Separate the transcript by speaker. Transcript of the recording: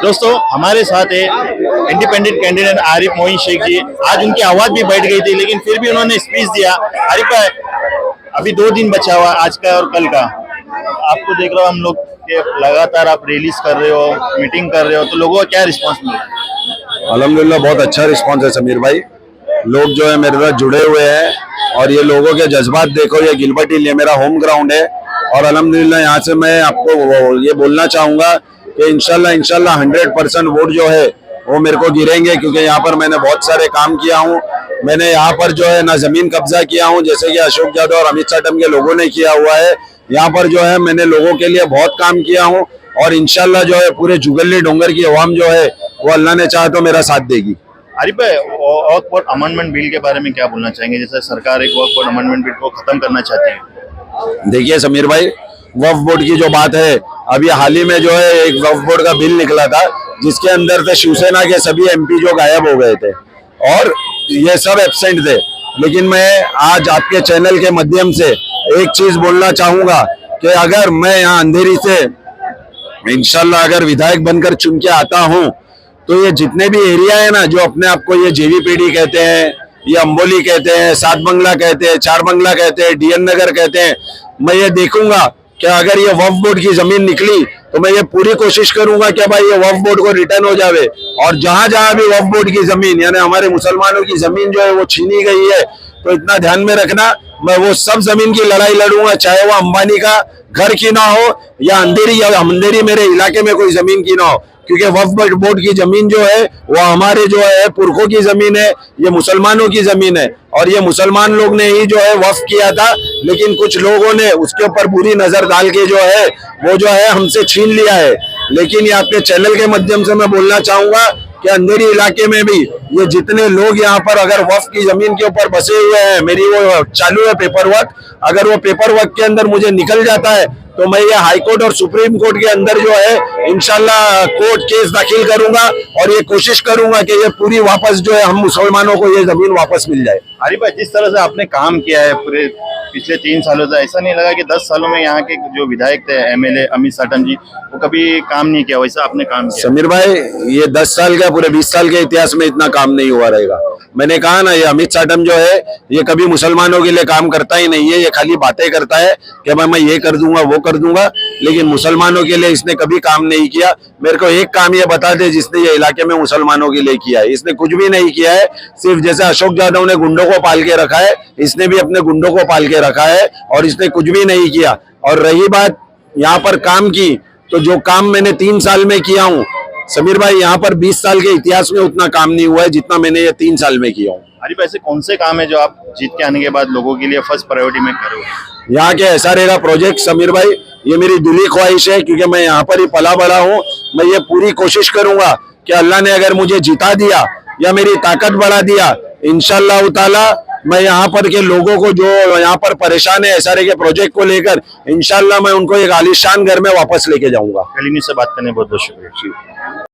Speaker 1: दोस्तों हमारे साथ है इंडिपेंडेंट कैंडिडेट आरिफ मोइन शेख जी। आज उनकी आवाज भी बैठ गई थी लेकिन फिर भी उन्होंने स्पीच दिया। आरिफ भाई, अभी 2 दिन बचा हुआ आज का और कल का। आपको देख रहा हूँ हम लोग के लगातार आप रिलीज कर रहे हो, मीटिंग कर रहे हो, तो लोगों का क्या रिस्पॉन्स मिल रहा है?
Speaker 2: अल्हम्दुलिल्लाह बहुत अच्छा रिस्पॉन्स है समीर भाई। लोग जो है मेरे साथ जुड़े हुए हैं और ये लोगों के जज्बात देखो। ये गिलबर्ट हिल ये मेरा होम ग्राउंड है और अल्हम्दुलिल्लाह यहाँ से मैं आपको ये बोलना चाहूंगा कि इंशाल्लाह 100% वोट जो है वो मेरे को गिरेंगे, क्योंकि यहाँ पर मैंने बहुत सारे काम किया हूँ। मैंने यहाँ पर जो है ना जमीन कब्जा किया हूँ जैसे कि अशोक यादव और अमित चाटम के लोगों ने किया हुआ है। यहाँ पर जो है मैंने लोगों के लिए बहुत काम किया हूँ और इंशाल्लाह जो है पूरे जुगल्ली डोंगर की अवाम जो है वो अल्लाह ने चाहा तो मेरा साथ देगी।
Speaker 1: आरिफ भाई, वक्फ बोर्ड अमेंडमेंट बिल के बारे में क्या बोलना चाहेंगे? जैसे सरकार एक वक्फ बोर्ड अमेंडमेंट बिल को खत्म करना चाहती है।
Speaker 2: देखिए समीर भाई, वक्फ बोर्ड की जो बात है, अभी हाल ही में जो है एक वक्फ बोर्ड का बिल निकला था जिसके अंदर से शिवसेना के सभी एमपी जो गायब हो गए थे और ये सब एब्सेंट थे। लेकिन मैं आज आपके चैनल के माध्यम से एक चीज बोलना चाहूंगा कि अगर मैं यहाँ अंधेरी से इंशाल्लाह अगर विधायक बनकर चुन के आता हूँ तो ये जितने भी एरिया है ना, जो अपने आप को ये जेवीपीडी कहते हैं, ये अंबोली कहते हैं, 7 बंगला कहते हैं, 4 बंगला कहते हैं, डीएन नगर कहते हैं, मैं ये देखूंगा कि अगर ये वक्फ बोर्ड की जमीन निकली तो मैं ये पूरी कोशिश करूंगा कि भाई ये वक्फ बोर्ड को रिटर्न हो जावे। और जहां जहां भी वक्फ बोर्ड की जमीन यानी हमारे मुसलमानों की जमीन जो है वो छीनी गई है, तो इतना ध्यान में रखना, मैं वो सब जमीन की लड़ाई लड़ूंगा, चाहे वो अंबानी का घर की ना हो या अंधेरी मेरे इलाके में कोई जमीन की ना हो, क्योंकि वक्फ बोर्ड की जमीन जो है वो हमारे जो है पुरखों की जमीन है, ये मुसलमानों की जमीन है और ये मुसलमान लोग ने ही जो है वक्फ किया था। लेकिन कुछ लोगों ने उसके ऊपर बुरी नजर डाल के जो है वो जो है हमसे छीन लिया है। लेकिन ये आपके चैनल के माध्यम से मैं बोलना चाहूंगा कि अंधेरी इलाके में भी ये जितने लोग यहाँ पर अगर वक्फ की जमीन के ऊपर बसे हुए हैं, मेरी वो चालू है पेपर वर्क, अगर वो पेपर वर्क के अंदर मुझे निकल जाता है तो मैं ये हाई कोर्ट और सुप्रीम कोर्ट के अंदर जो है इंशाल्लाह कोर्ट केस दाखिल करूंगा और ये कोशिश करूंगा कि ये पूरी वापस जो है हम मुसलमानों को ये जमीन वापस मिल जाए।
Speaker 1: आरिफ भाई, जिस तरह से आपने काम किया है पूरे पिछले 3 सालों से, ऐसा नहीं लगा कि 10 सालों में यहाँ के जो विधायक थे एमएलए अमित चाटम जी, वो कभी काम नहीं किया, वैसा आपने काम किया?
Speaker 2: समीर भाई, ये 10 साल का पूरे 20 साल के इतिहास में इतना काम नहीं हुआ रहेगा। मैंने कहा ना, ये अमित चाटम जो है ये कभी मुसलमानों के लिए काम करता ही नहीं है, ये खाली बातें करता है कि मैं ये कर दूंगा वो कर दूंगा, लेकिन मुसलमानों के लिए इसने कभी काम नहीं किया। मेरे को एक काम ये बता दे जिसने ये इलाके में मुसलमानों के लिए किया है। इसने कुछ भी नहीं किया है। सिर्फ जैसे अशोक यादव ने गुंडों को पाल के रखा है, इसने भी अपने गुंडों को पाल के रखा है और इसने कुछ भी नहीं किया। और रही बात यहाँ पर काम की, तो जो काम मैंने 3 साल में किया हूँ समीर भाई, यहाँ पर 20 साल के इतिहास में उतना काम नहीं हुआ है जितना मैंने ये 3 साल में किया हूँ।
Speaker 1: आरिफ, ऐसे कौन से काम है जो आप जीत के आने के बाद लोगों के लिए फर्स्ट प्रायोरिटी में करोगे?
Speaker 2: यहाँ के SRA का प्रोजेक्ट समीर भाई, ये मेरी दिली ख्वाहिश है क्योंकि मैं यहाँ पर ही पला बड़ा हूँ। मैं ये पूरी कोशिश करूंगा कि अल्लाह ने अगर मुझे जिता दिया या मेरी ताकत बढ़ा दिया, इंशाअल्लाह ताला मैं यहाँ पर के लोगों को जो यहाँ पर परेशान है SRA के प्रोजेक्ट को लेकर, इंशाअल्लाह मैं उनको एक आलीशान घर में वापस लेके जाऊंगा।
Speaker 1: से बात करने बहुत बहुत शुक्रिया।